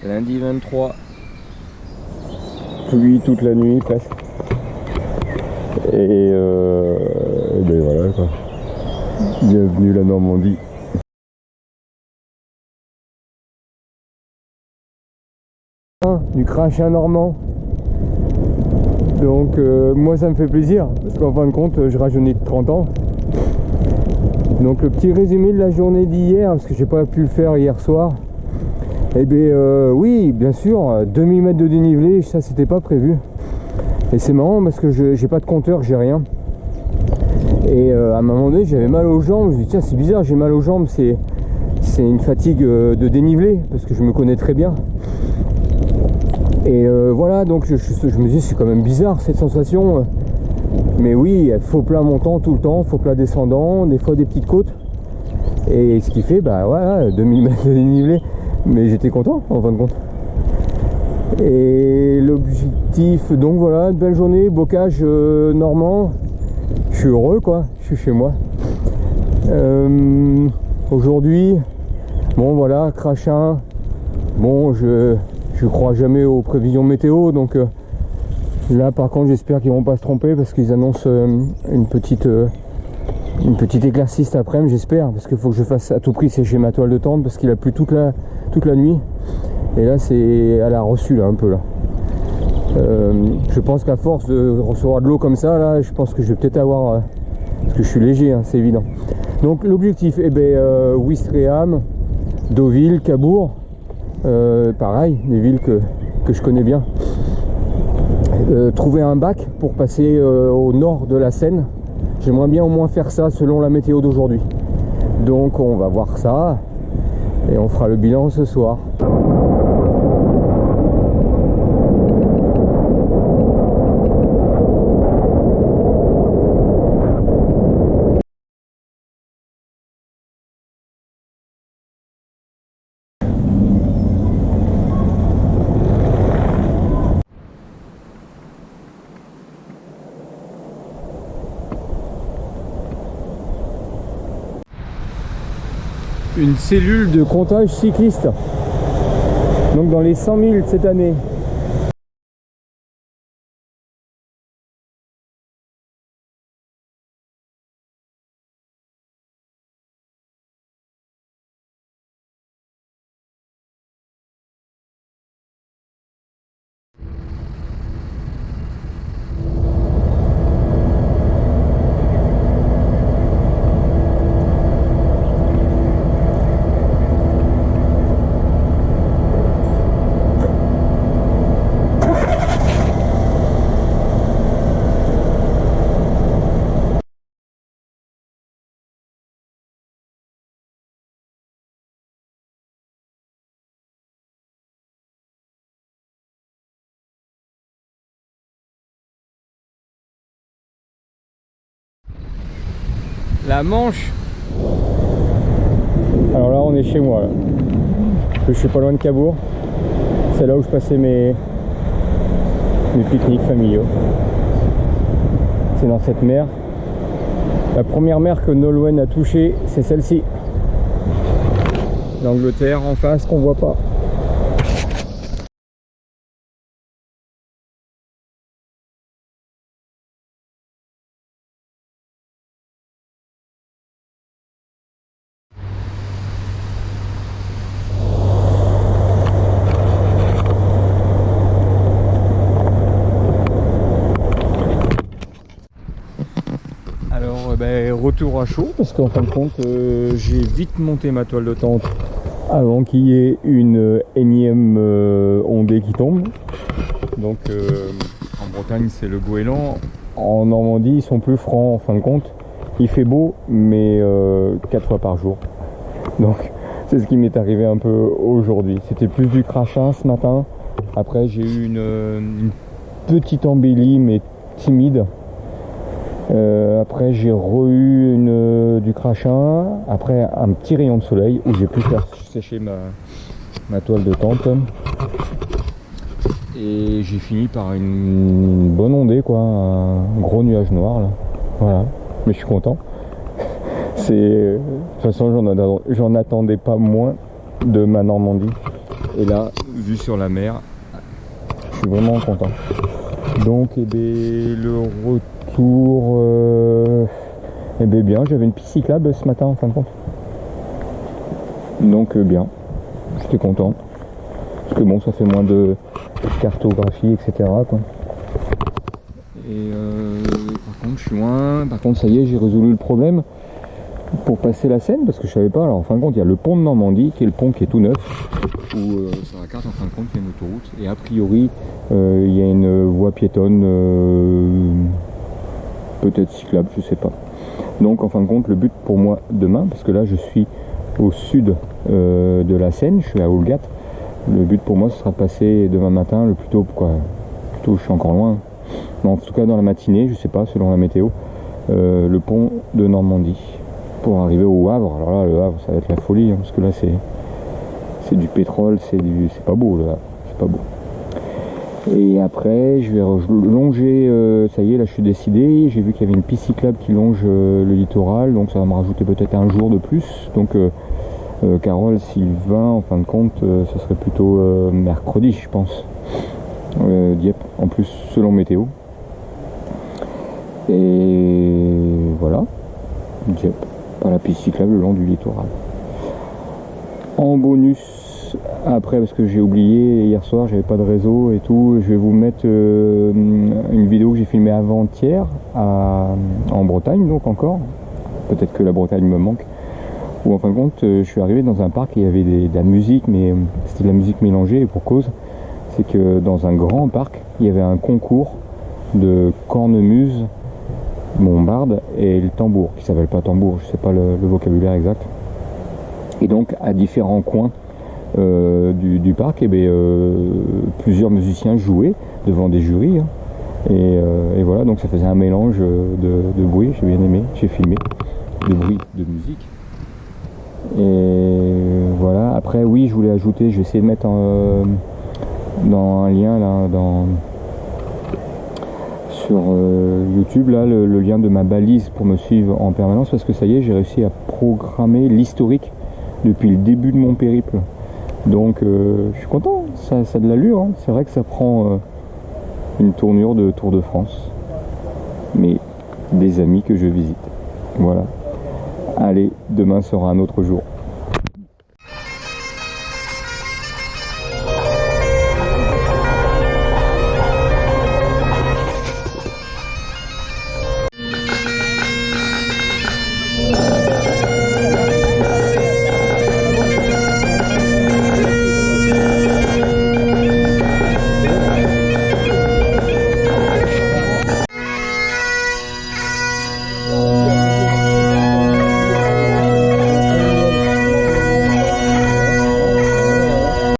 Lundi 23. Pluie toute la nuit presque. Et ben voilà quoi. Bienvenue la Normandie. Du crachin normand. Donc moi ça me fait plaisir parce qu'en fin de compte je rajeunis de 30 ans. Donc le petit résumé de la journée d'hier, parce que j'ai pas pu le faire hier soir. Eh bien oui, bien sûr, 2000 mètres de dénivelé, ça c'était pas prévu. Et c'est marrant parce que j'ai pas de compteur, j'ai rien. Et à un moment donné j'avais mal aux jambes, je me dis tiens c'est bizarre, j'ai mal aux jambes, c'est une fatigue de dénivelé, parce que je me connais très bien. Et voilà, donc je me dis c'est quand même bizarre cette sensation. Mais oui, faux plat montant tout le temps, faux plat descendant, des fois des petites côtes. Et ce qui fait, bah voilà, 2000 mètres de dénivelé. Mais j'étais content en fin de compte. Et l'objectif, donc voilà, une belle journée, bocage normand. Je suis heureux quoi, je suis chez moi. Aujourd'hui, bon voilà, crachin. Bon, je crois jamais aux prévisions météo, donc là par contre j'espère qu'ils vont pas se tromper parce qu'ils annoncent une petite éclaircie cet après-midi, j'espère, parce qu'il faut que je fasse à tout prix sécher ma toile de tente parce qu'il a plu toute la nuit. Et là c'est à la reçue là un peu là. Je pense qu'à force de recevoir de l'eau comme ça là, je pense que je vais peut-être avoir parce que je suis léger, hein, c'est évident. Donc l'objectif, eh ben Ouistreham, Deauville, Cabourg. Pareil, des villes que je connais bien. Trouver un bac pour passer au nord de la Seine. J'aimerais bien au moins faire ça selon la météo d'aujourd'hui. Donc on va voir ça et on fera le bilan ce soir. Une cellule de comptage cycliste, donc dans les 100 000 cette année. La Manche. Alors là on est chez moi là. Je suis pas loin de Cabourg. C'est là où je passais mes pique-niques familiaux. C'est dans cette mer. La première mer que Nolwenn a touchée, c'est celle-ci. L'Angleterre en face qu'on voit pas. Retour à chaud parce qu'en fin de compte j'ai vite monté ma toile de tente avant qu'il y ait une énième ondée qui tombe. Donc en Bretagne c'est le goéland, en Normandie ils sont plus francs en fin de compte. Il fait beau mais 4 fois par jour. Donc c'est ce qui m'est arrivé un peu aujourd'hui. C'était plus du crachin ce matin. Après j'ai eu une petite embellie mais timide. Après j'ai eu du crachin, après un petit rayon de soleil où j'ai pu faire sécher ma toile de tente et j'ai fini par une bonne ondée quoi, un gros nuage noir là. Voilà, mais je suis content. De toute façon j'en attendais pas moins de ma Normandie et là vue sur la mer. Je suis vraiment content. Donc le retour, bien, j'avais une piste cyclable ce matin en fin de compte. Donc bien, j'étais content. Parce que bon, ça fait moins de cartographie, etc. quoi. Et par contre, je suis loin. Par contre, ça y est, j'ai résolu le problème pour passer la Seine, parce que je savais pas. Alors en fin de compte, il y a le pont de Normandie, qui est le pont qui est tout neuf, où sur la carte, en fin de compte, il y a une autoroute. Et a priori, il y a une voie piétonne, peut-être cyclable, je sais pas. Donc en fin de compte, le but pour moi demain, parce que là je suis au sud de la Seine, je suis à Olgat. Le but pour moi, ce sera de passer demain matin, le plus tôt, quoi. Plutôt, je suis encore loin. Mais en tout cas, dans la matinée, je sais pas, selon la météo, le pont de Normandie pour arriver au Havre. Alors là, le Havre, ça va être la folie, hein, parce que là, c'est du pétrole, c'est pas beau, là, c'est pas beau. Et après, je vais longer, ça y est, là, je suis décidé. J'ai vu qu'il y avait une piste cyclable qui longe le littoral, donc ça va me rajouter peut-être un jour de plus. Donc Carole, Sylvain, en fin de compte, ce serait plutôt mercredi, je pense. Dieppe, en plus, selon météo. Et voilà, Dieppe, par la piste cyclable le long du littoral. En bonus, après, parce que j'ai oublié, hier soir, j'avais pas de réseau et tout, je vais vous mettre une vidéo que j'ai filmée avant-hier en Bretagne, donc encore. Peut-être que la Bretagne me manque. Où en fin de compte, je suis arrivé dans un parc et il y avait de la musique, mais c'était de la musique mélangée, et pour cause, c'est que dans un grand parc, il y avait un concours de cornemuse, bombarde et le tambour, qui s'appelle pas tambour, je sais pas le vocabulaire exact. Et donc à différents coins du parc, plusieurs musiciens jouaient devant des jurys, hein. Et voilà, donc ça faisait un mélange de bruit, j'ai bien aimé, j'ai filmé, de bruit, de musique. Et voilà, après oui, je voulais ajouter, je vais essayer de mettre dans un lien là, sur YouTube là, le lien de ma balise pour me suivre en permanence, parce que ça y est, j'ai réussi à programmer l'historique depuis le début de mon périple. Donc je suis content, ça a de l'allure, hein. C'est vrai que ça prend une tournure de Tour de France, mais des amis que je visite. Voilà. Allez, demain sera un autre jour.